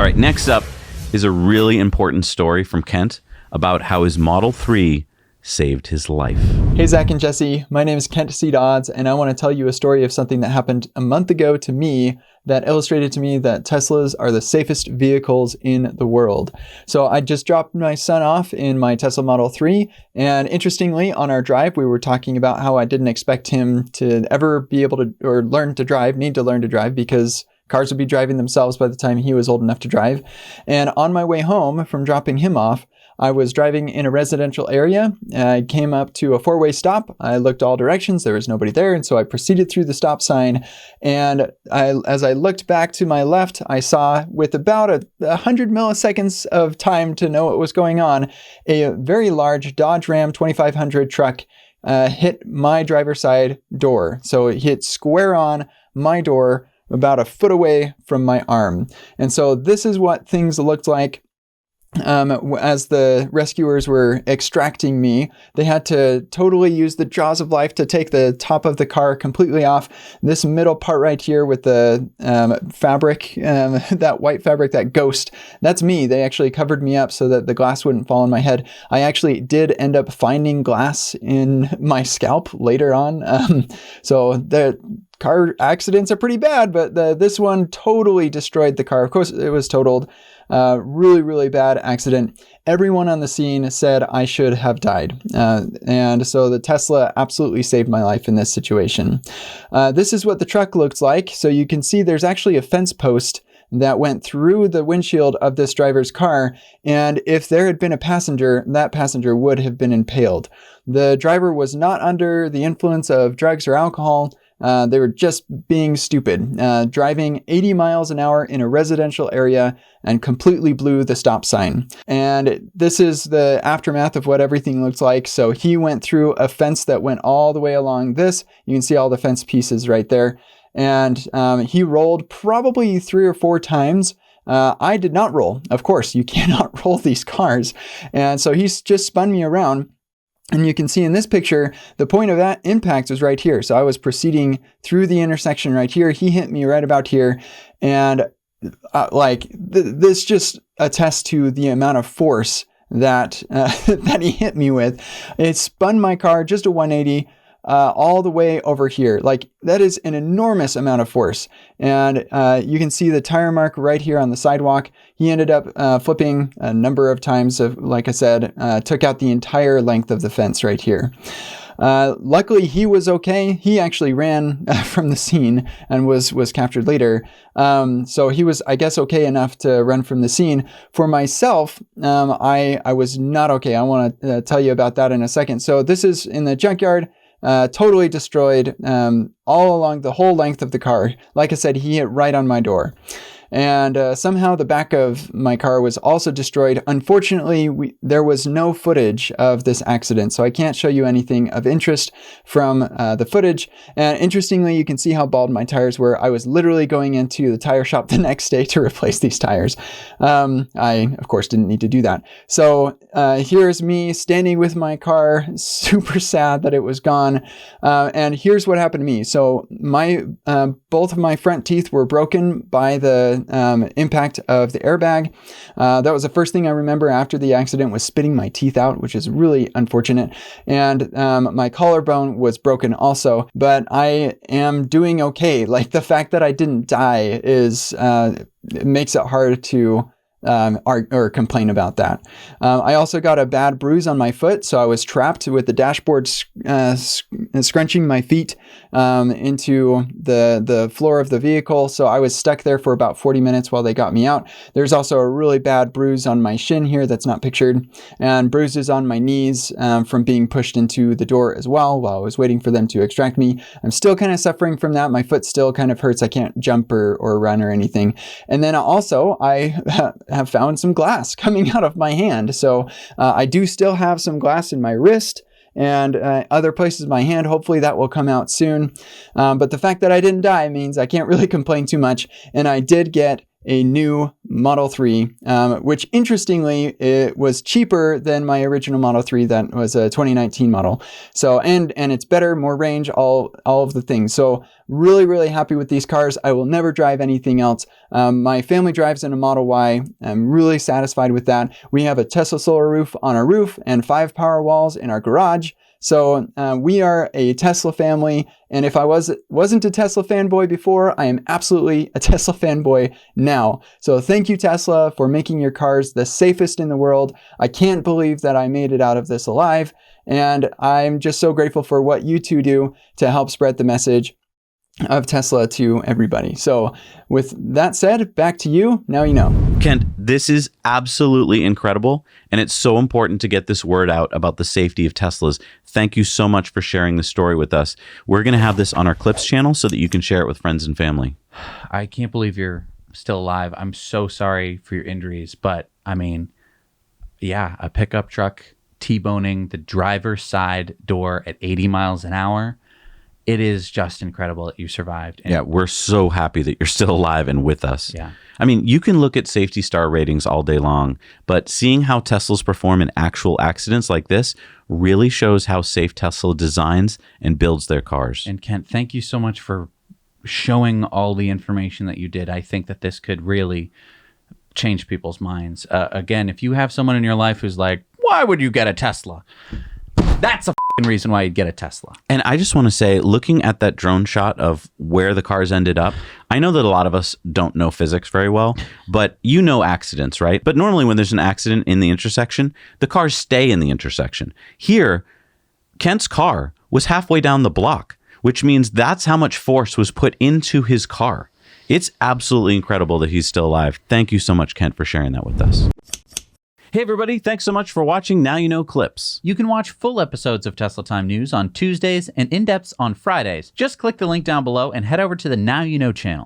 All right, next up is a really important story from Kent about how his Model 3 saved his life. Hey, Zach and Jesse. My name is Kent C. Dodds, and I want to tell you a story of something that happened a month ago to me that illustrated to me that Teslas are the safest vehicles in the world. So I just dropped my son off in my Tesla Model 3, and interestingly, on our drive, we were talking about how I didn't expect him to ever be able to, or need to learn to drive, because cars would be driving themselves by the time he was old enough to drive. And on my way home from dropping him off, I was driving in a residential area. I came up to a four-way stop. I looked all directions. There was nobody there. And so I proceeded through the stop sign. And as I looked back to my left, I saw, with about 100 milliseconds of time to know what was going on, a very large Dodge Ram 2500 truck hit my driver's side door. So it hit square on my door, about a foot away from my arm. And so this is what things looked like as the rescuers were extracting me. They had to totally use the jaws of life to take the top of the car completely off. This middle part right here with the fabric, that white fabric, that ghost, that's me. They actually covered me up so that the glass wouldn't fall on my head. I actually did end up finding glass in my scalp later on. So the car accidents are pretty bad, but this one totally destroyed the car. Of course, it was totaled. Really, really bad accident. Everyone on the scene said I should have died. And so the Tesla absolutely saved my life in this situation. This is what the truck looks like. So you can see there's actually a fence post that went through the windshield of this driver's car. And if there had been a passenger, that passenger would have been impaled. The driver was not under the influence of drugs or alcohol. They were just being stupid, driving 80 miles an hour in a residential area and completely blew the stop sign. And this is the aftermath of what everything looks like. So he went through a fence that went all the way along this. You can see all the fence pieces right there. And he rolled probably 3 or 4 times. I did not roll. Of course, you cannot roll these cars. And so he's just spun me around. And you can see in this picture, the point of that impact was right here. So I was proceeding through the intersection right here. He hit me right about here. And this just attests to the amount of force that, that he hit me with. It spun my car just a 180 all the way over here. Like, that is an enormous amount of force. And you can see the tire mark right here on the sidewalk. He ended up flipping a number of times. Like I said, took out the entire length of the fence right here. Luckily, he was okay. He actually ran from the scene and was captured later. So he was, I guess, okay enough to run from the scene. For myself, I was not okay. I want to tell you about that in a second. So this is in the junkyard. Totally destroyed all along the whole length of the car. Like I said, he hit right on my door. And somehow the back of my car was also destroyed. Unfortunately, there was no footage of this accident, so I can't show you anything of interest from the footage. And interestingly, you can see how bald my tires were. I was literally going into the tire shop the next day to replace these tires. I, of course, didn't need to do that. So here's me standing with my car, super sad that it was gone. And here's what happened to me. So both of my front teeth were broken by the impact of the airbag. That was the first thing I remember after the accident, was spitting my teeth out, which is really unfortunate. And my collarbone was broken also, but I am doing okay. Like, the fact that I didn't die it makes it hard to or complain about that. I also got a bad bruise on my foot, so I was trapped with the dashboard scrunching my feet into the floor of the vehicle. So I was stuck there for about 40 minutes while they got me out. There's also a really bad bruise on my shin here that's not pictured, and bruises on my knees from being pushed into the door as well while I was waiting for them to extract me. I'm still kind of suffering from that. My foot still kind of hurts. I can't jump or run or anything. And then also I have found some glass coming out of my hand. So I do still have some glass in my wrist and other places in my hand. Hopefully that will come out soon. But the fact that I didn't die means I can't really complain too much. And I did get a new Model 3, which interestingly, it was cheaper than my original Model 3 that was a 2019 model. So, and it's better, more range, all of the things. So really, really happy with these cars. I will never drive anything else. My family drives in a Model Y. I'm really satisfied with that. We have a Tesla solar roof on our roof and 5 power walls in our garage. So we are a Tesla family, and if I wasn't a Tesla fanboy before, I am absolutely a Tesla fanboy now. So thank you, Tesla, for making your cars the safest in the world. I can't believe that I made it out of this alive, and I'm just so grateful for what you two do to help spread the message of Tesla to everybody. So with that said, back to you. Now you know. Kent, this is absolutely incredible, and it's so important to get this word out about the safety of Teslas. Thank you so much for sharing this story with us. We're going to have this on our Clips channel so that you can share it with friends and family. I can't believe you're still alive. I'm so sorry for your injuries, but I mean, yeah, a pickup truck T-boning the driver's side door at 80 miles an hour. It is just incredible that you survived. And yeah, we're so happy that you're still alive and with us. Yeah. I mean, you can look at safety star ratings all day long, but seeing how Teslas perform in actual accidents like this really shows how safe Tesla designs and builds their cars. And Kent, thank you so much for showing all the information that you did. I think that this could really change people's minds. Again, if you have someone in your life who's like, why would you get a Tesla? That's a reason why you'd get a Tesla. And I just want to say, looking at that drone shot of where the cars ended up, I know that a lot of us don't know physics very well, but you know accidents, right? But normally when there's an accident in the intersection, the cars stay in the intersection. Here, Kent's car was halfway down the block, which means that's how much force was put into his car. It's absolutely incredible that he's still alive. Thank you so much, Kent, for sharing that with us. Hey, everybody. Thanks so much for watching Now You Know Clips. You can watch full episodes of Tesla Time News on Tuesdays and in-depths on Fridays. Just click the link down below and head over to the Now You Know channel.